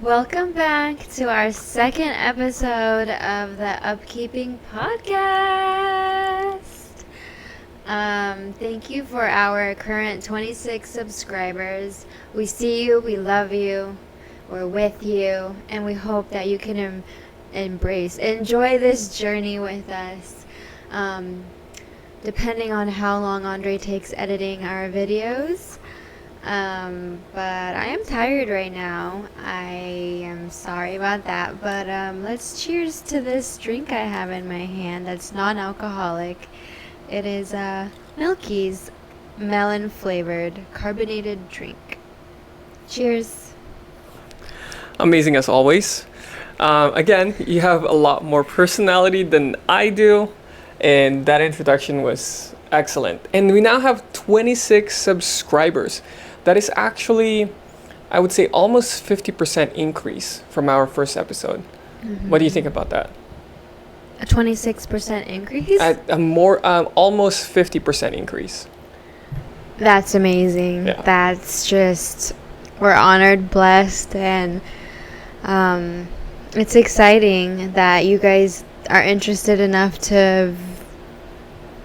Welcome back to our second episode of the UpKeeping Podcast. Thank you for our current 26 subscribers. We see you, we love you, we're with you, and we hope that you can enjoy this journey with us. Depending on how long Andrei takes editing our videos. But I am tired right now. I am sorry about that. But let's cheers to this drink I have in my hand that's non-alcoholic. It is Milky's melon flavored carbonated drink. Cheers. Amazing as always. Again, you have a lot more personality than I do, and that introduction was excellent. And we now have 26 subscribers. That is actually, I would say, almost 50% increase from our first episode. Mm-hmm. What do you think about that? A 26% increase? Almost 50% increase. That's amazing. Yeah. That's just, we're honored, blessed, and it's exciting that you guys are interested enough to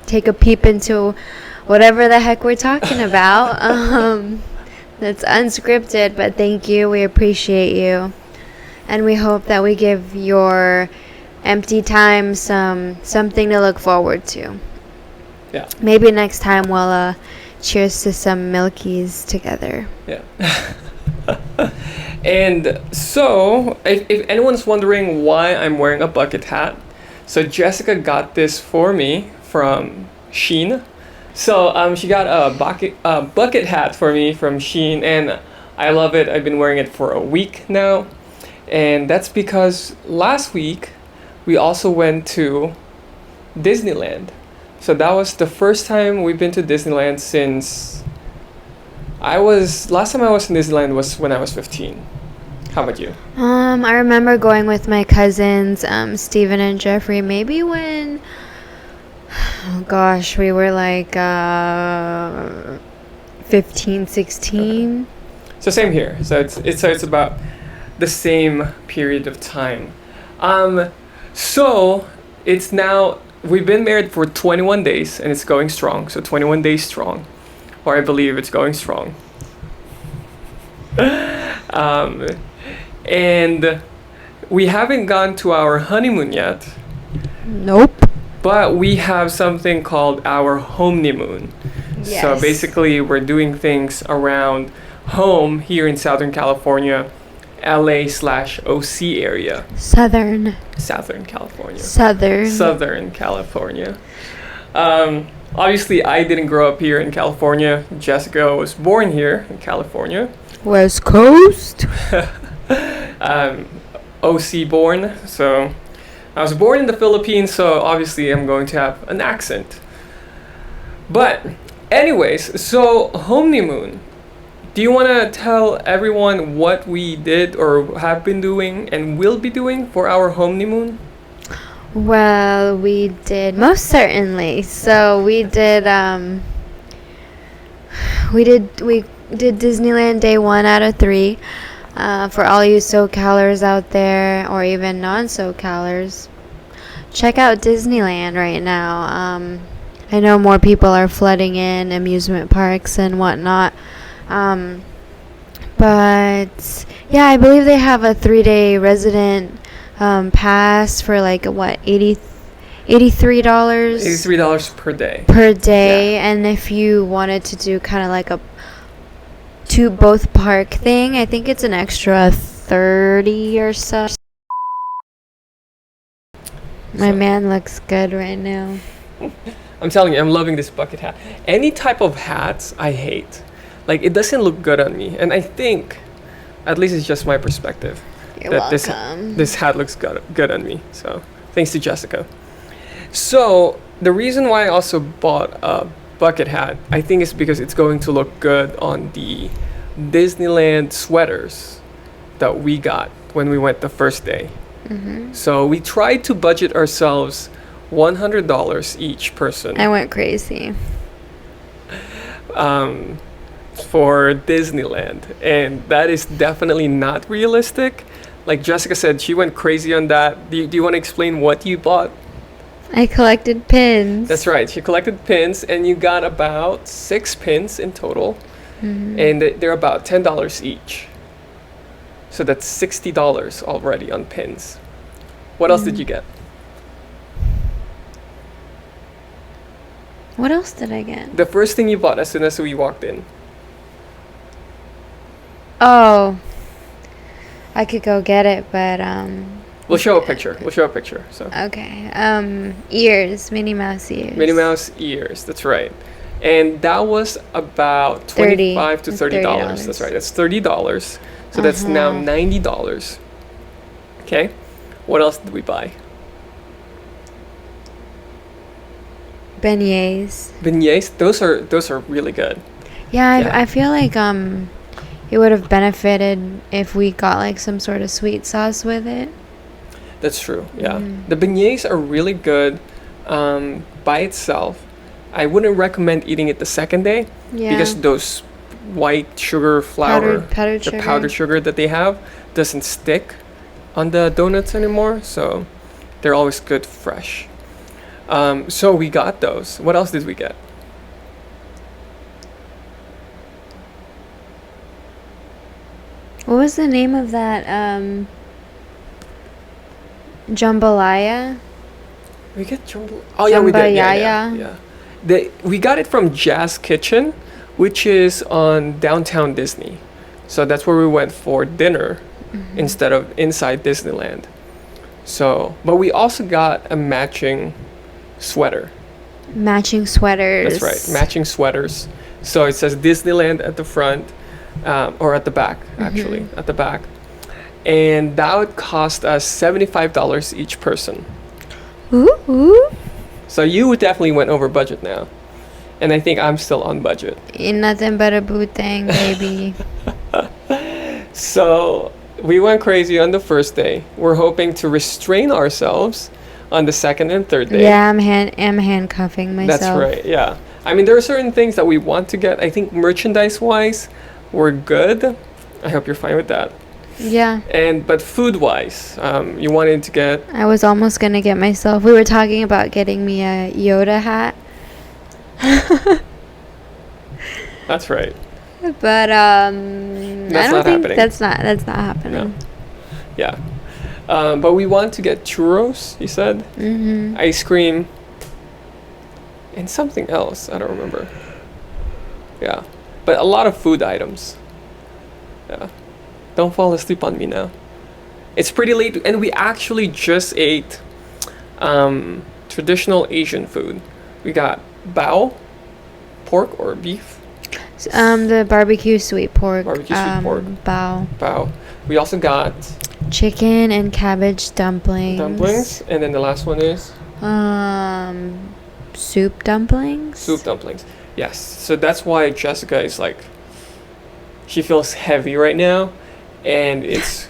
take a peep into whatever the heck we're talking about. That's unscripted, but thank you. We appreciate you. And we hope that we give your empty time something to look forward to. Yeah. Maybe next time we'll cheers to some Milkies together. Yeah. And so, if anyone's wondering why I'm wearing a bucket hat, so Jessica got this for me from Shein. So she got a bucket hat for me from Shein, and I love it. I've been wearing it for a week now, and that's because last week we also went to Disneyland. So that was the first time we've been to Disneyland since last time I was in Disneyland was when I was 15. How about you? I remember going with my cousins, Steven and Jeffrey, maybe when we were like 15, 16. So same here. So it's about the same period of time. So it's now, we've been married for 21 days and it's going strong. So 21 days strong, or I believe it's going strong. And we haven't gone to our honeymoon yet. Nope. But we have something called our home-neymoon. Yes. So basically, we're doing things around home here in Southern California, LA/OC area. Southern California. Southern California. Obviously, I didn't grow up here in California. Jessica was born here in California. West Coast. OC born, so I was born in the Philippines, so obviously I'm going to have an accent. But anyways, so home-neymoon. Do you want to tell everyone what we did or have been doing and will be doing for our home-neymoon? Well, we did, most certainly. So we did Disneyland day 1 out of 3. For all you SoCalers out there, or even non-SoCalers, check out Disneyland right now. I know more people are flooding in amusement parks and whatnot. But yeah, I believe they have a 3-day resident pass for like $83. $83 per day. Yeah. And if you wanted to do kind of like a both park thing, I think it's an extra 30 or so. My man looks good right now. I'm telling you, I'm loving this bucket hat. Any type of hats I hate. Like, it doesn't look good on me. And I think, at least it's just my perspective, You're welcome. This hat looks good on me. So thanks to Jessica. So the reason why I also bought a bucket hat, I think it's because it's going to look good on the Disneyland sweaters that we got when we went the first day. Mm-hmm. So we tried to budget ourselves $100 each person. I went crazy. for Disneyland, and that is definitely not realistic. Like Jessica said, she went crazy on that. Do you want to explain what you bought? I collected pins. That's right. She collected pins, and you got about 6 pins in total, and they're about $10 each. So that's $60 already on pins. What else did you get? What else did I get? The first thing you bought as soon as we walked in. Oh, I could go get it, but We'll show a picture. So okay. Ears, Minnie Mouse ears. Minnie Mouse ears. That's right. And that was about $25 to $30. That's right. That's $30. So that's now $90. Okay. What else did we buy? Beignets. Beignets. Those are really good. Yeah, I feel like it would have benefited if we got like some sort of sweet sauce with it. That's true. Yeah. The beignets are really good by itself. I wouldn't recommend eating it the second day because those white sugar flour, powdered sugar that they have doesn't stick on the donuts anymore. So they're always good fresh. So we got those. What else did we get? What was the name of that jambalaya? We get jambalaya. Oh yeah, we did. Yeah. We got it from Jazz Kitchen, which is on downtown Disney. So that's where we went for dinner instead of inside Disneyland. So, but we also got a matching sweater. Matching sweaters. That's right, matching sweaters. So it says Disneyland at the front, or at the back, actually, at the back. And that would cost us $75 each person. Ooh. So you definitely went over budget now. And I think I'm still on budget. Ain't nothing but a bootang, baby. So we went crazy on the first day. We're hoping to restrain ourselves on the second and third day. Yeah, I'm handcuffing myself. That's right, yeah. I mean, there are certain things that we want to get. I think merchandise-wise, we're good. I hope you're fine with that. Yeah. But food-wise, you wanted to get... I was almost going to get myself... We were talking about getting me a Yoda hat. That's right. But I don't think that's not happening. No. Yeah. But we want to get churros, you said? Ice cream. And something else. I don't remember. Yeah. But a lot of food items. Yeah. Don't fall asleep on me now. It's pretty late, and we actually just ate traditional Asian food. We got bao, pork or beef. The barbecue sweet pork. Bao. Bao. We also got chicken and cabbage dumplings. And then the last one is soup dumplings. Yes. So that's why Jessica is like, she feels heavy right now, and it's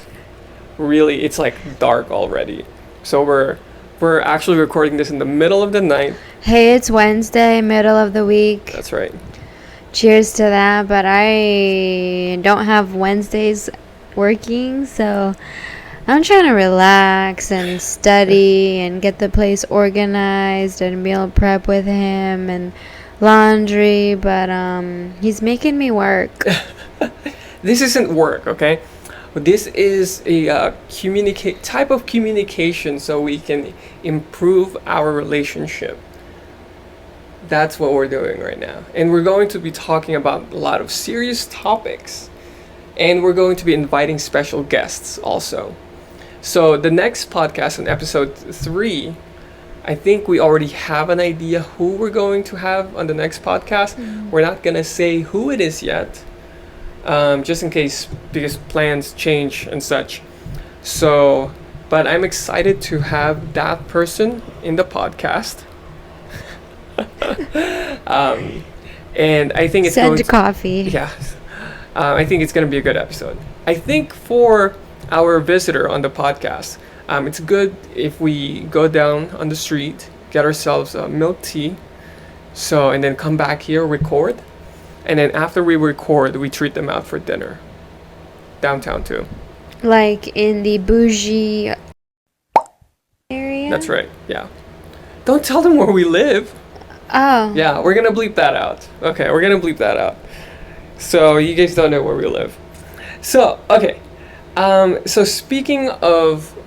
like dark already. So we're actually recording this in the middle of the night. Hey, it's Wednesday, middle of the week. That's right. Cheers to that, but I don't have Wednesdays working, so I'm trying to relax and study and get the place organized and meal prep with him and laundry, but he's making me work. This isn't work, okay? This is a type of communication so we can improve our relationship. That's what we're doing right now. And we're going to be talking about a lot of serious topics. And we're going to be inviting special guests also. So the next podcast, on episode 3, I think we already have an idea who we're going to have on the next podcast. We're not going to say who it is yet. Just in case, because plans change and such. So, but I'm excited to have that person in the podcast. And I think it's Send coffee. Yeah. I think it's going to be a good episode. I think for our visitor on the podcast, it's good if we go down on the street, get ourselves milk tea, and then come back here, record. And then after we record, we treat them out for dinner. Downtown too. Like in the bougie area? That's right, yeah. Don't tell them where we live. Oh. Yeah, we're gonna bleep that out. Okay, we're gonna bleep that out. So you guys don't know where we live. So, okay. So speaking of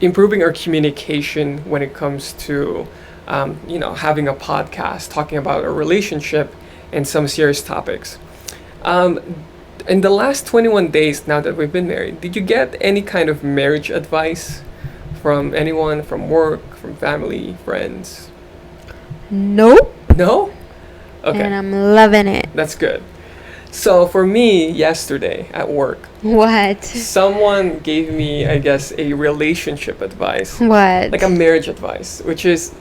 improving our communication when it comes to, having a podcast, talking about a relationship and some serious topics. In the last 21 days now that we've been married, did you get any kind of marriage advice from anyone, from work, from family, friends? Nope. No? Okay. And I'm loving it. That's good. So for me, yesterday at work, What? someone gave me, I guess, a relationship advice. What? Like a marriage advice, which is,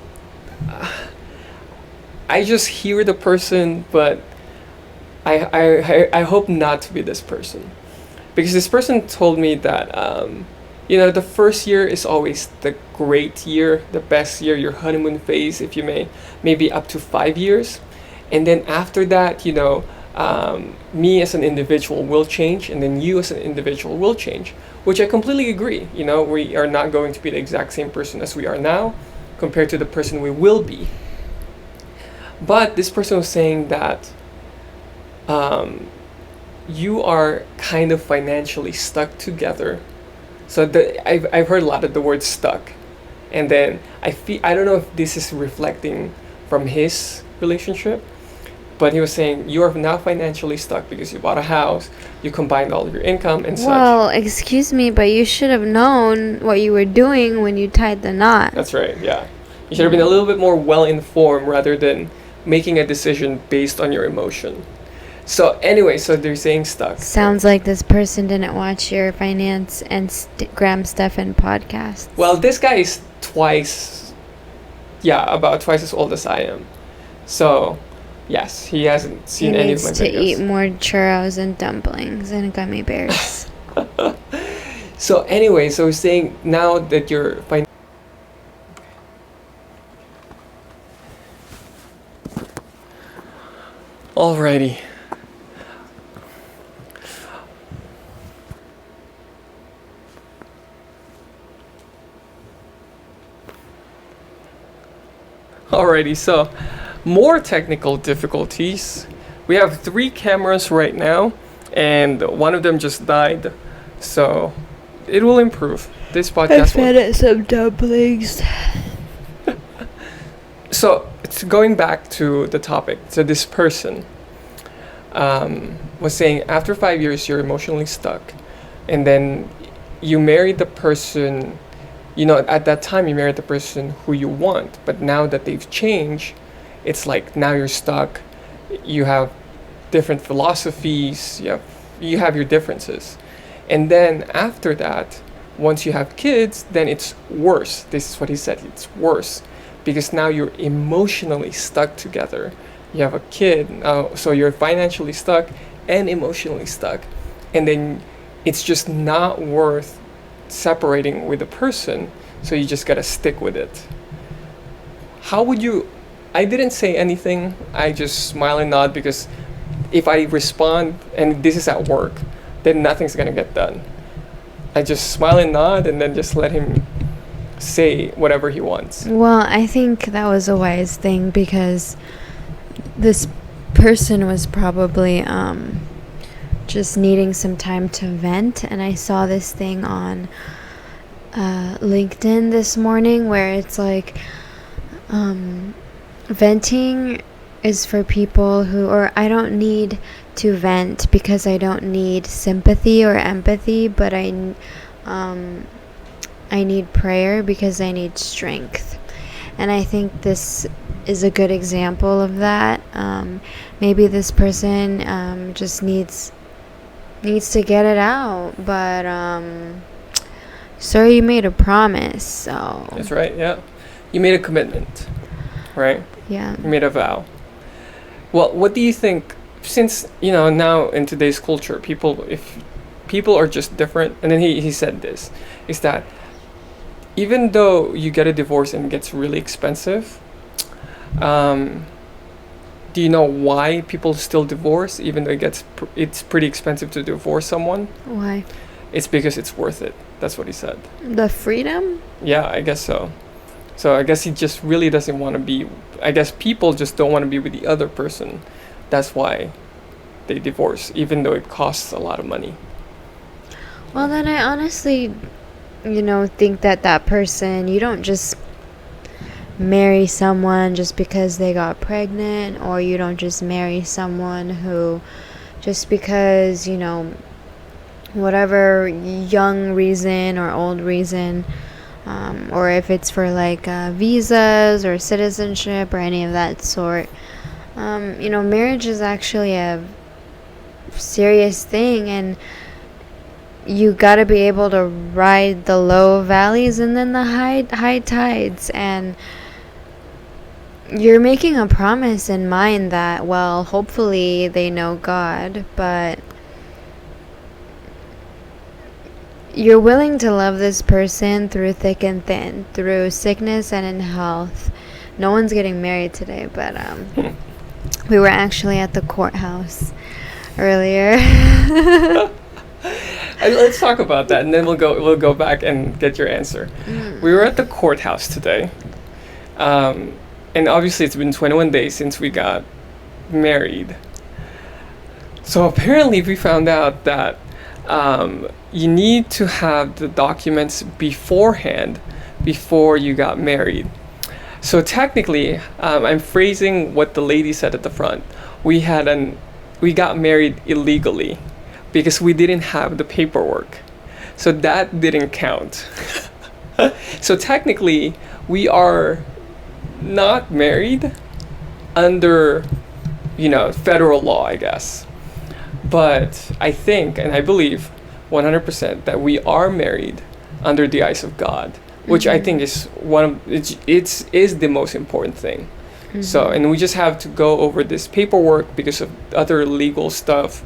I just hear the person, but I hope not to be this person. Because this person told me that, the first year is always the great year, the best year, your honeymoon phase, if you may, maybe up to 5 years. And then after that, me as an individual will change, and then you as an individual will change, which I completely agree. We are not going to be the exact same person as we are now compared to the person we will be. But this person was saying that you are kind of financially stuck together. So I've heard a lot of the word stuck, and then I don't know if this is reflecting from his relationship, but he was saying you are now financially stuck because you bought a house, you combined all of your income and such. Well, excuse me, but you should have known what you were doing when you tied the knot. That's right, yeah. You should have been a little bit more well-informed rather than making a decision based on your emotion. So anyway, so they're saying stuck. Sounds like this person didn't watch your finance and Graham Stephan podcast. Well, this guy is about twice as old as I am. So, yes, he hasn't seen any of my videos. He needs to eat more churros and dumplings and gummy bears. So anyway, so he's saying now that you're Alrighty. Alrighty, so more technical difficulties. We have 3 cameras right now, and one of them just died, so it will improve. This podcast I fed it some dumplings. So it's going back to the topic. So this person was saying after 5 years you're emotionally stuck, and then you married the person. At that time you married the person who you want, but now that they've changed, it's like now you're stuck. You have different philosophies. You have your differences, and then after that, once you have kids, then it's worse. This is what he said. It's worse because now you're emotionally stuck together. You have a kid, so you're financially stuck and emotionally stuck, and then it's just not worth separating with a person, so you just gotta stick with it. How would you? I didn't say anything. I just smile and nod, because if I respond and this is at work, then nothing's gonna get done. I just smile and nod and then just let him say whatever he wants. Well, I think that was a wise thing, because this person was probably just needing some time to vent. And I saw this thing on LinkedIn this morning where it's like venting is for people who, or I don't need to vent because I don't need sympathy or empathy, but I need prayer because I need strength. And I think this is a good example of that. Maybe this person just needs to get it out, but sir, you made a promise, so That's right, yeah. You made a commitment, right? yeah. You made a vow. Well, what do you think, since now in today's culture, if people are just different, and then he said this, is that even though you get a divorce and it gets really expensive, do you know why people still divorce, even though it's pretty expensive to divorce someone? Why? It's because it's worth it. That's what he said. The freedom? Yeah, I guess so. So I guess he just really doesn't want to be. I guess people just don't want to be with the other person. That's why they divorce, even though it costs a lot of money. Well, then I honestly, think that person, you don't just marry someone just because they got pregnant, or you don't just marry someone who, just because, whatever young reason or old reason, or if it's for like visas or citizenship or any of that sort. Marriage is actually a serious thing, and you got to be able to ride the low valleys and then the high tides. And you're making a promise in mind that, well, hopefully they know God, but you're willing to love this person through thick and thin, through sickness and in health. No one's getting married today, but we were actually at the courthouse earlier. Let's talk about that, and then we'll go back and get your answer. We were at the courthouse today, and obviously it's been 21 days since we got married. So apparently we found out that you need to have the documents beforehand before you got married. So technically, I'm phrasing what the lady said at the front. We got married illegally because we didn't have the paperwork. So that didn't count. So technically, we are not married under, federal law, I guess. But I think, and I believe 100% that we are married under the eyes of God, which I think is is the most important thing. So, and we just have to go over this paperwork because of other legal stuff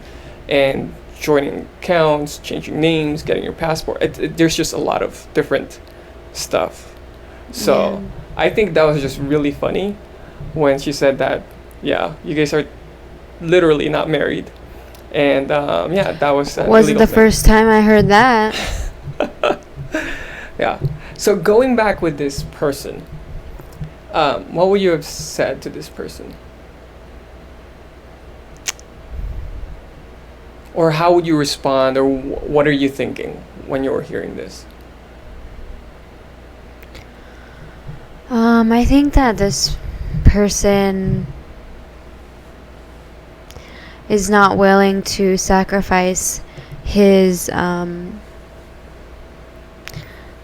and joining accounts, changing names, getting your passport. There's just a lot of different stuff. So I think that was just really funny when she said that, yeah, you guys are literally not married. And that was wasn't the first time I heard that. Yeah. So going back with this person, what would you have said to this person? Or how would you respond, or what are you thinking when you're hearing this? I think that this person is not willing to sacrifice his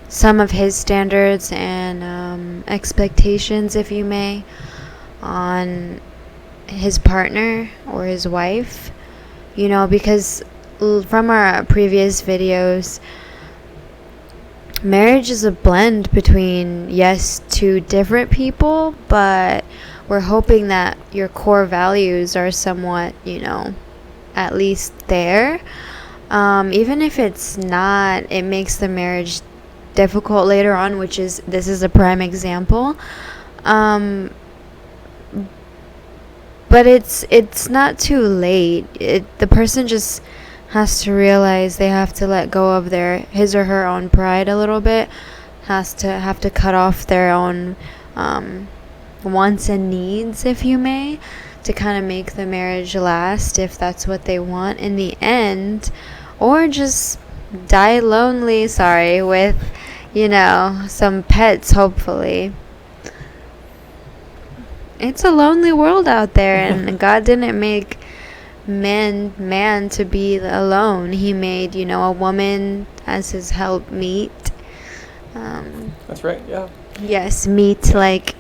some of his standards and expectations, if you may, on his partner or his wife, because from our previous videos, marriage is a blend between, yes, two different people, but we're hoping that your core values are somewhat, at least there. Even if it's not, it makes the marriage difficult later on, this is a prime example. But it's not too late. The person just has to realize they have to let go of his or her own pride a little bit, have to cut off their own wants and needs, if you may, to kind of make the marriage last, if that's what they want in the end, or just die lonely, with some pets, hopefully. It's a lonely world out there, and God didn't make man to be alone. He made, a woman as his helpmeet. That's right, yeah. Yes, meat like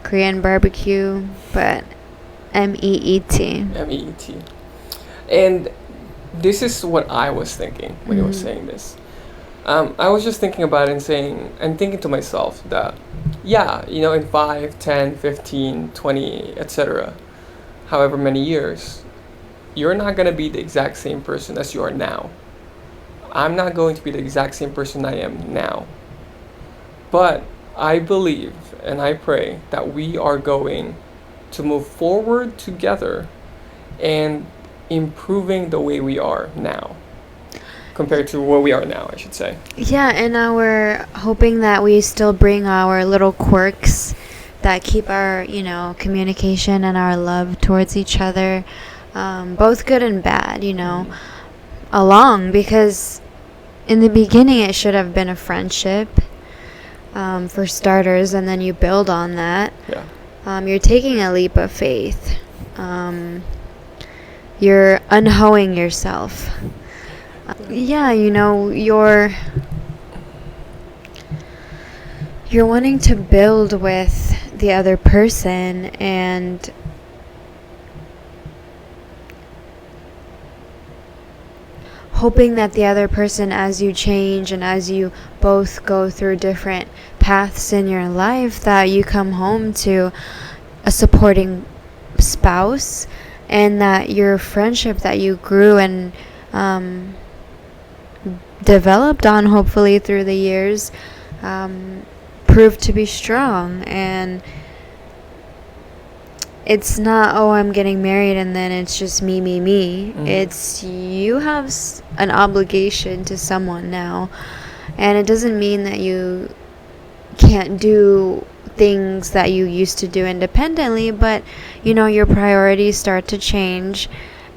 Korean barbecue, but M-E-E-T. M-E-E-T. And this is what I was thinking when you were saying this. I was just thinking about it and thinking to myself that, in 5, 10, 15, 20, etc., however many years, you're not going to be the exact same person as you are now. I'm not going to be the exact same person I am now. But I believe and I pray that we are going to move forward together and improving the way we are now compared to where we are now, I should say. Yeah, and we're hoping that we still bring our little quirks that keep our, communication and our love towards each other, both good and bad, along, because in the beginning it should have been a friendship, for starters, and then you build on that. Yeah. You're taking a leap of faith. You're unhoeing yourself. You're wanting to build with the other person, and hoping that the other person, as you change and as you both go through different paths in your life, that you come home to a supporting spouse, and that your friendship that you grew and developed on, hopefully through the years, proved to be strong. And it's not, I'm getting married and then it's just me. Mm-hmm. It's you have an obligation to someone now, and it doesn't mean that you can't do things that you used to do independently, but your priorities start to change,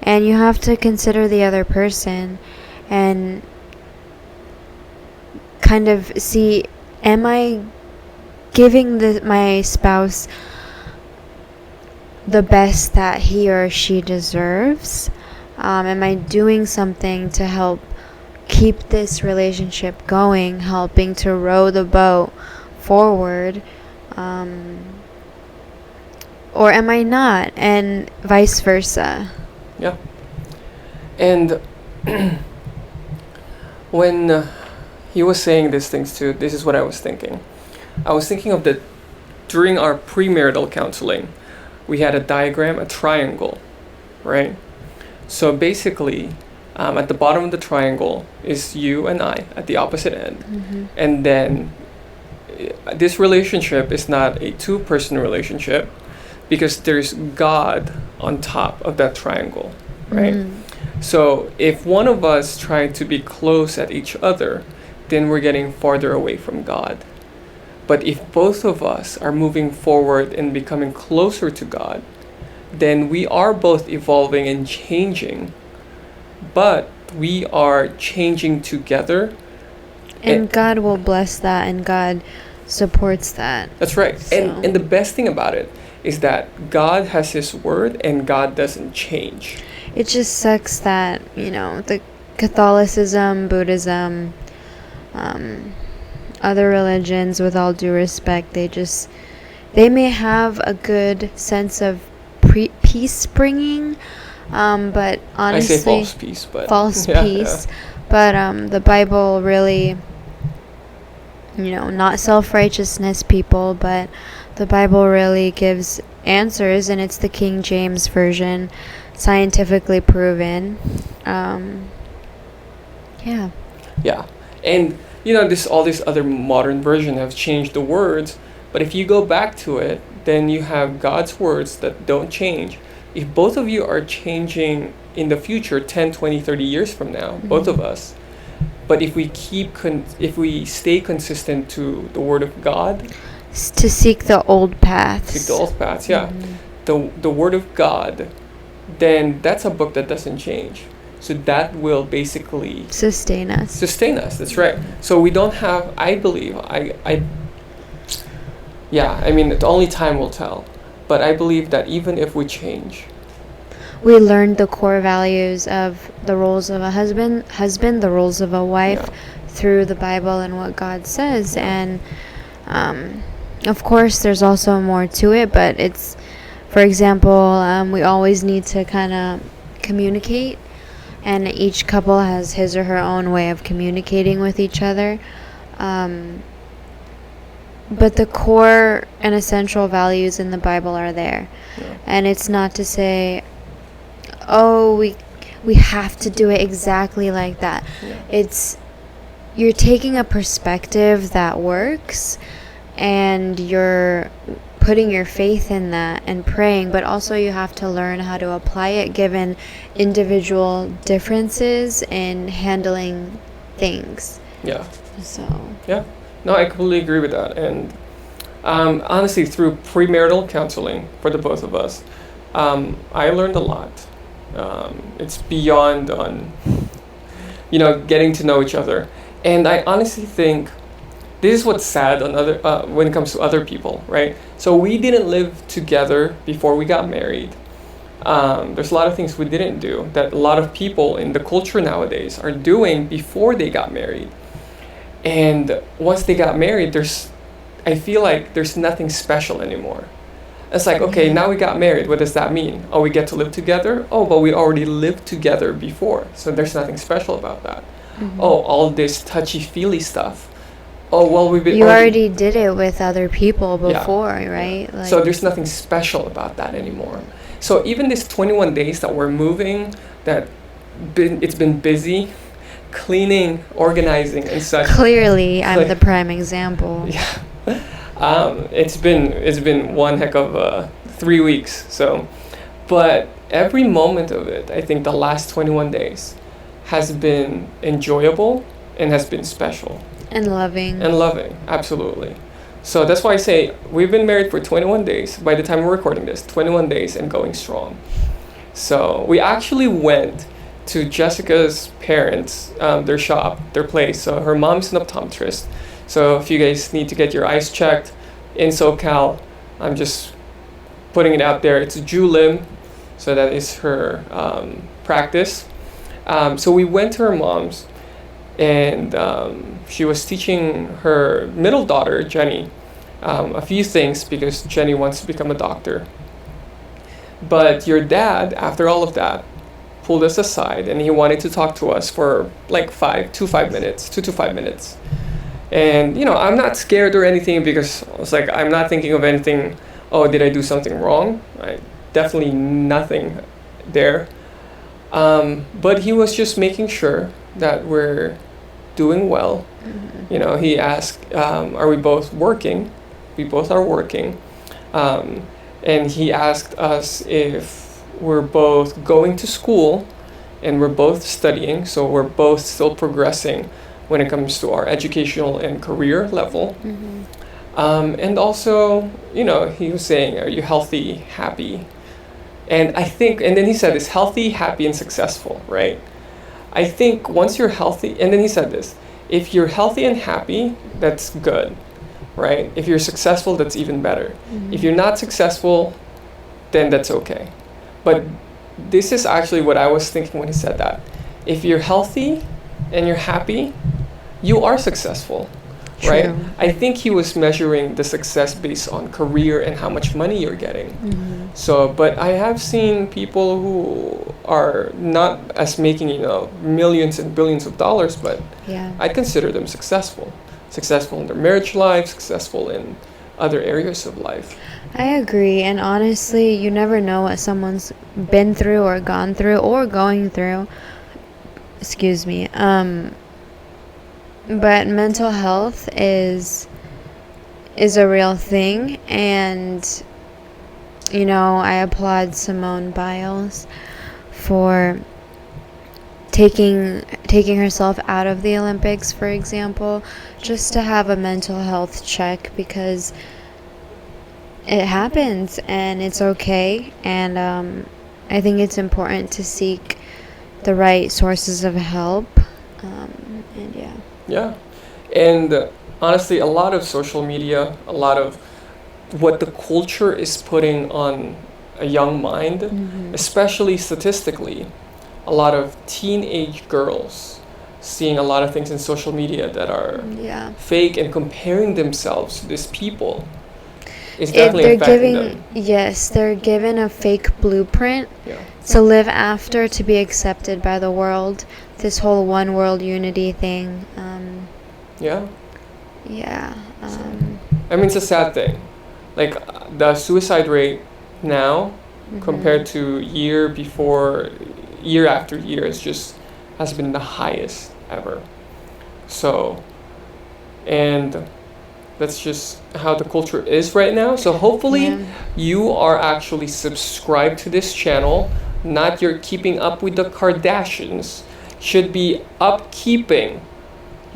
and you have to consider the other person and kind of see, am I giving my spouse the best that he or she deserves? Am I doing something to help keep this relationship going, helping to row the boat forward? Or am I not? And vice versa. Yeah. And when he was saying these things too, this is what I was thinking. I was thinking of during our premarital counseling, we had a diagram, a triangle, right? So basically, at the bottom of the triangle is you and I at the opposite end. Mm-hmm. And then this relationship is not a two-person relationship because there's God on top of that triangle, right? Mm-hmm. So if one of us trying to be close at each other, then we're getting farther away from God. But if both of us are moving forward and becoming closer to God, then we are both evolving and changing, but we are changing together. And God will bless that, and God supports that. That's right. So. And the best thing about it is that God has His word and God doesn't change. It just sucks that, the Catholicism, Buddhism, other religions, with all due respect, they may have a good sense of peace bringing, but honestly, I say false peace, but false peace. Yeah. But the Bible really, not self-righteousness, people, but the Bible really gives answers, and it's the King James version, scientifically proven. Yeah. Yeah, and all these other modern versions have changed the words, but if you go back to it, then you have God's words that don't change. If both of you are changing in the future, 10, 20, 30 years from now, mm-hmm. both of us, but if we if we stay consistent to the word of God, to seek the old paths. Yeah. Mm-hmm. The word of God, then that's a book that doesn't change. So that will basically sustain us. That's right. So we don't have, I believe, only time will tell. But I believe that even if we change, we learned the core values of the roles of a husband, the roles of a wife, through the Bible and what God says. And of course, there's also more to it, but it's, for example, we always need to kind of communicate. And each couple has his or her own way of communicating with each other. But the core and essential values in the Bible are there. Yeah. And it's not to say, we have to do it exactly like that. Yeah. It's, you're taking a perspective that works, and you're putting your faith in that and praying, but also you have to learn how to apply it given individual differences in handling things. Yeah. So. Yeah. No, I completely agree with that. And honestly, through premarital counseling for the both of us, I learned a lot. It's beyond on, getting to know each other. And I honestly think this is what's sad on when it comes to other people, right? So we didn't live together before we got married. There's a lot of things we didn't do that a lot of people in the culture nowadays are doing before they got married. And once they got married, I feel like there's nothing special anymore. It's like, okay, now we got married. What does that mean? Oh, we get to live together? Oh, but we already lived together before. So there's nothing special about that. Mm-hmm. Oh, all this touchy-feely stuff. Oh, well, you already did it with other people before, right? Like, so there's nothing special about that anymore. So even this 21 days that we're moving, it's been busy, cleaning, organizing, and such. Clearly, I'm the prime example. Yeah. It's been one heck of 3 weeks. So, but every moment of it, I think the last 21 days has been enjoyable and has been special. And loving, absolutely. So that's why I say we've been married for 21 days. By the time we're recording this, 21 days and going strong. So we actually went to Jessica's parents, their shop, their place. So her mom's an optometrist. So if you guys need to get your eyes checked in SoCal, I'm just putting it out there. It's Ju Lim, so that is her practice. So we went to her mom's, and she was teaching her middle daughter, Jenny, a few things because Jenny wants to become a doctor. But your dad, after all of that, pulled us aside and he wanted to talk to us for like 2 to 5 minutes. And, I'm not scared or anything because I was like, I'm not thinking of anything, oh, did I do something wrong? Definitely nothing there. But he was just making sure that we're doing well. Mm-hmm. He asked, are we both working? We both are working. And he asked us if we're both going to school and we're both studying, so we're both still progressing when it comes to our educational and career level. Mm-hmm. And also, he was saying, are you healthy, happy? And then he said this, healthy, happy, and successful, right? I think once you're healthy, and then he said this, if you're healthy and happy, that's good, right? If you're successful, that's even better. Mm-hmm. If you're not successful, then that's okay. But this is actually what I was thinking when he said that. If you're healthy and you're happy, you are successful, right? True. I think he was measuring the success based on career and how much money you're getting. Mm-hmm. So, but I have seen people who are not as making, millions and billions of dollars, but I consider them successful in their marriage life, successful in other areas of life. I agree, and honestly, you never know what someone's been through or gone through or going through. Excuse me. But mental health is a real thing, and I applaud Simone Biles for taking herself out of the Olympics, for example, just to have a mental health check, because it happens and it's okay. And I think it's important to seek the right sources of help. Yeah. And honestly, a lot of social media, a lot of what the culture is putting on a young mind, mm-hmm. especially statistically, a lot of teenage girls seeing a lot of things in social media that are fake and comparing themselves to these people is definitely affecting them. Yes, they're given a fake blueprint to live after, to be accepted by the world. This whole one world unity thing. It's a sad thing. Like the suicide rate now, mm-hmm. compared to year after year, has been the highest ever. So, and That's just how the culture is right now. So hopefully Yeah. you are actually subscribed to this channel, not you're keeping up with the Kardashians. Should be upkeeping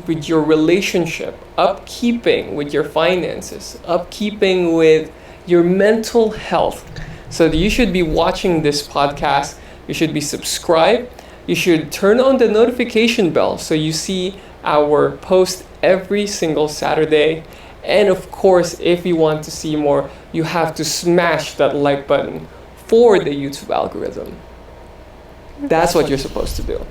with your relationship, upkeeping with your finances, upkeeping with your mental health. So you should be watching this podcast. You should be subscribed. You should turn on the notification bell so you see our post every single Saturday. And of course, if you want to see more, you have to smash that like button for the YouTube algorithm. That's what you're supposed to do.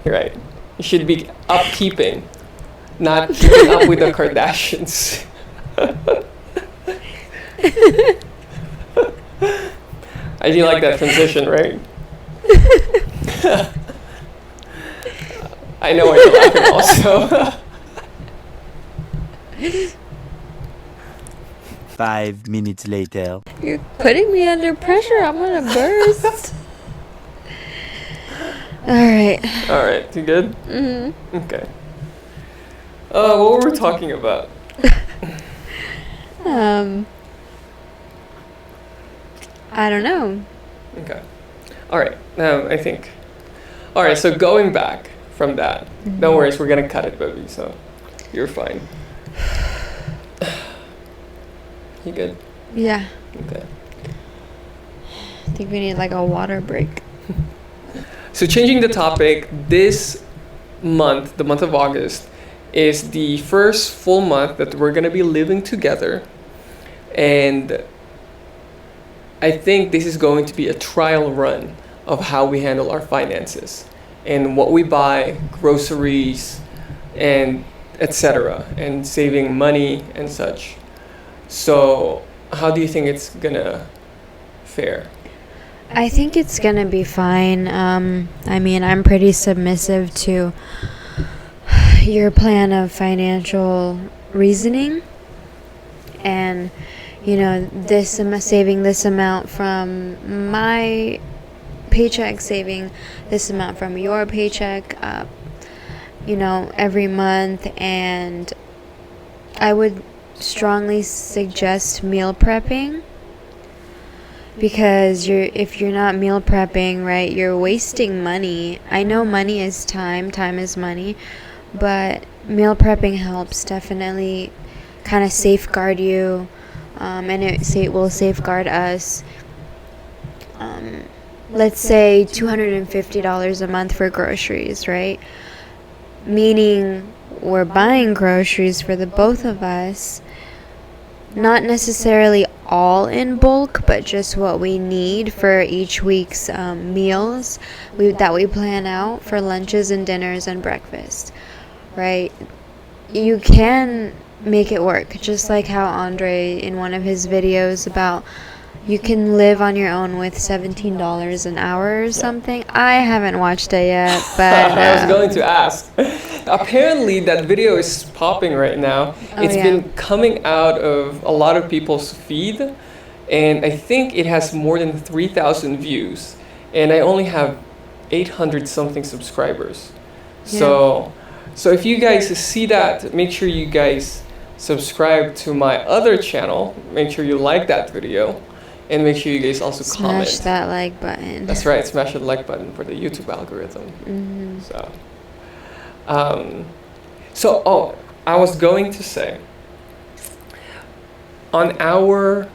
Right. You should be upkeeping, not keeping up with the Kardashians. I do like that transition, right? I know why you're laughing also. 5 minutes later. You're putting me under pressure. I'm gonna burst. Alright. Alright, you good? Mm-hmm. Okay. What were we talking about? I don't know. Okay. Alright, I think. Alright, so going back from that. Don't worry, we're gonna cut it, baby, so you're fine. You good? Yeah. Okay. I think we need like a water break. So changing the topic, this month, the month of August, is the first full month that we're going to be living together. And I think this is going to be a trial run of how we handle our finances and what we buy, groceries, and etc., and saving money and such. So how do you think it's going to fare? I think it's gonna be fine. I mean, I'm pretty submissive to your plan of financial reasoning, and saving this amount from my paycheck, saving this amount from your paycheck, every month. And I would strongly suggest meal prepping. Because if you're not meal prepping, right, you're wasting money. I know money is time is money, but meal prepping helps definitely kind of safeguard you, and it will safeguard us. Let's say $250 a month for groceries, right? Meaning we're buying groceries for the both of us. Not necessarily all in bulk, but just what we need for each week's meals that we plan out for lunches and dinners and breakfast, right? You can make it work, just like how Andrei in one of his videos about you can live on your own with $17 an hour or something. I haven't watched it yet, but I was going to ask. Apparently that video is popping right now. It's been coming out of a lot of people's feed, and I think it has more than 3,000 views, and I only have 800 something subscribers. So if you guys see that, make sure you guys subscribe to my other channel. Make sure you like that video, and make sure you guys also comment. Smash that like button. That's right, smash the like button for the YouTube algorithm. Mm-hmm. I was going to say, on our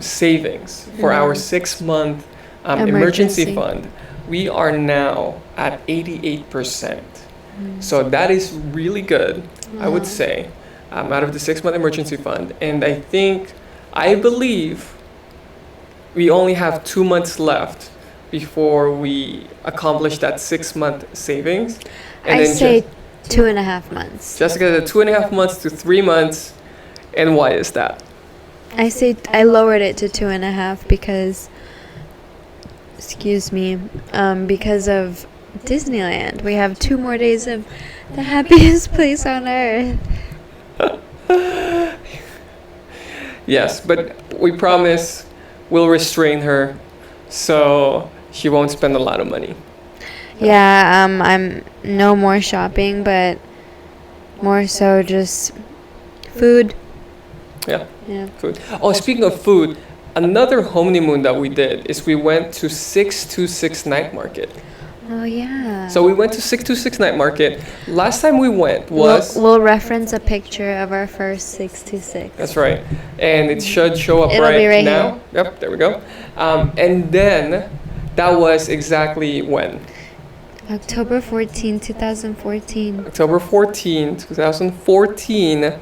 savings for our 6-month emergency fund, we are now at 88%. So that is really good, I would say, out of the 6-month emergency fund. And I believe we only have 2 months left before we accomplish that 6-month savings. And I say 2.5 months. Jessica, the 2.5 months to 3 months. And why is that? I lowered it to 2.5 because, because of Disneyland. We have 2 more days of the happiest place on earth. Yes, but we promise we'll restrain her so she won't spend a lot of money. Yeah, I'm no more shopping, but more so just food. Yeah. Yeah. Food. Oh, speaking of food, another honeymoon that we did is we went to 626 Night Market. Oh yeah. So we went to 626 Night Market. Last time we went was... We'll reference a picture of our first 626. That's right. And it should show up It'll be right now. here. Yep, there we go. And then that was exactly when? October 14, 2014. October 14, 2014.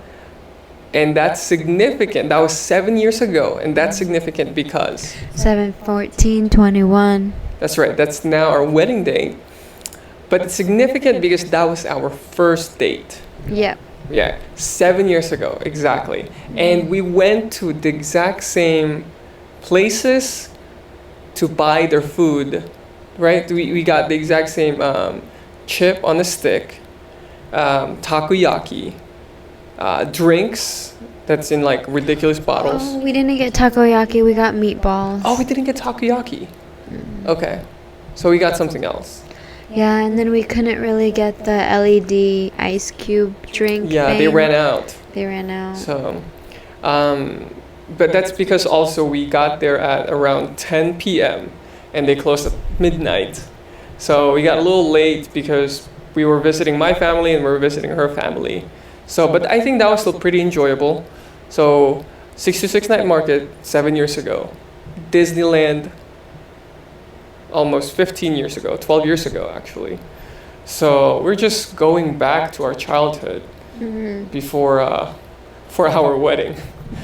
And that's significant. That was 7 years ago. And that's significant because... 7/14/21. That's right. That's now our wedding date. But it's significant because that was our first date. Yep. Yeah, 7 years ago, exactly. And we went to the exact same places to buy their food, right? We got the exact same chip on a stick, takoyaki, drinks that's in like ridiculous bottles. Oh, we didn't get takoyaki. We got meatballs. Oh, we didn't get takoyaki. Okay, so we got something else. Yeah, and then we couldn't really get the LED ice cube drink. Yeah, thing. they ran out. They ran out. So, but that's because also we got there at around 10 p.m. and they closed at midnight. So we got a little late because we were visiting my family and we were visiting her family. So, but I think that was still pretty enjoyable. So, 626 Night Market, 7 years ago. Disneyland, almost 15 years ago, 12 years ago actually. So we're just going back to our childhood before for our wedding.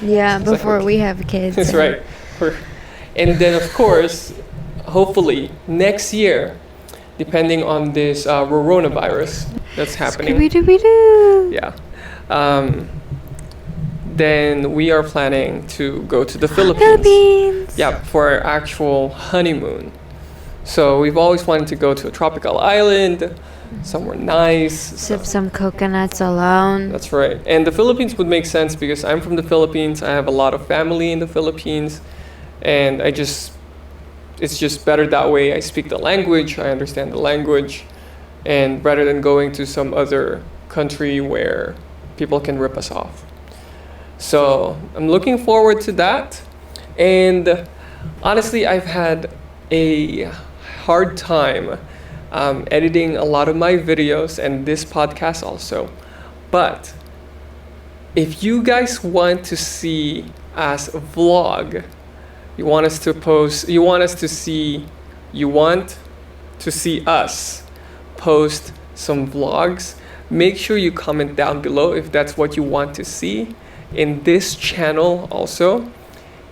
Yeah, before we have kids. That's right. And then of course, hopefully next year, depending on this coronavirus that's happening. Scooby-Dooby-Doo. Yeah. Then we are planning to go to the Philippines. Yeah, for our actual honeymoon. So we've always wanted to go to a tropical island, somewhere nice. Sip some coconuts alone. That's right. And the Philippines would make sense because I'm from the Philippines. I have a lot of family in the Philippines. And it's just better that way. I speak the language, I understand the language. And rather than going to some other country where people can rip us off. So I'm looking forward to that. And honestly, I've had a hard time editing a lot of my videos and this podcast also. But if you guys want to see us vlog, you want to see us post some vlogs, make sure you comment down below if that's what you want to see in this channel also.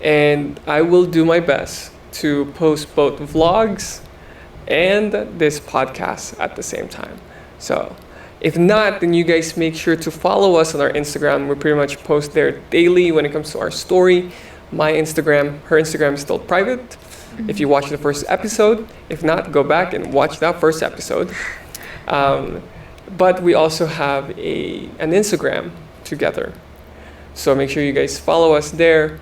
And I will do my best to post both vlogs and this podcast at the same time. So if not, then you guys make sure to follow us on our Instagram. We pretty much post there daily when it comes to our story. My Instagram, her Instagram is still private. If you watch the first episode, if not, go back and watch that first episode. But we also have an Instagram together. So make sure you guys follow us there.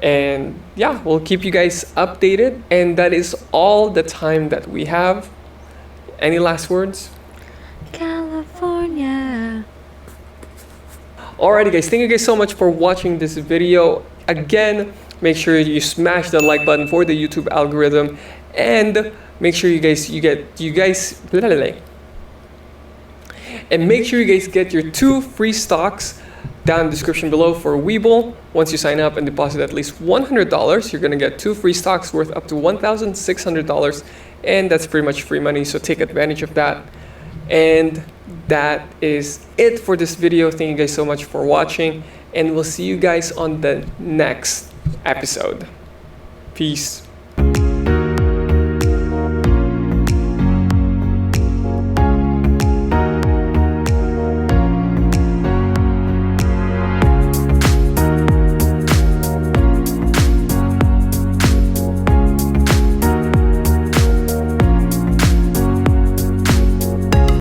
And yeah, we'll keep you guys updated. And that is all the time that we have. Any last words? California. Alrighty guys, thank you guys so much for watching this video. Again, make sure you smash that like button for the YouTube algorithm. And make sure you guys and make sure you guys get your 2 free stocks down in the description below for Webull. Once you sign up and deposit at least $100, you're gonna get 2 free stocks worth up to $1,600, and that's pretty much free money, so take advantage of that. And that is it for this video. Thank you guys so much for watching, and we'll see you guys on the next episode. Peace.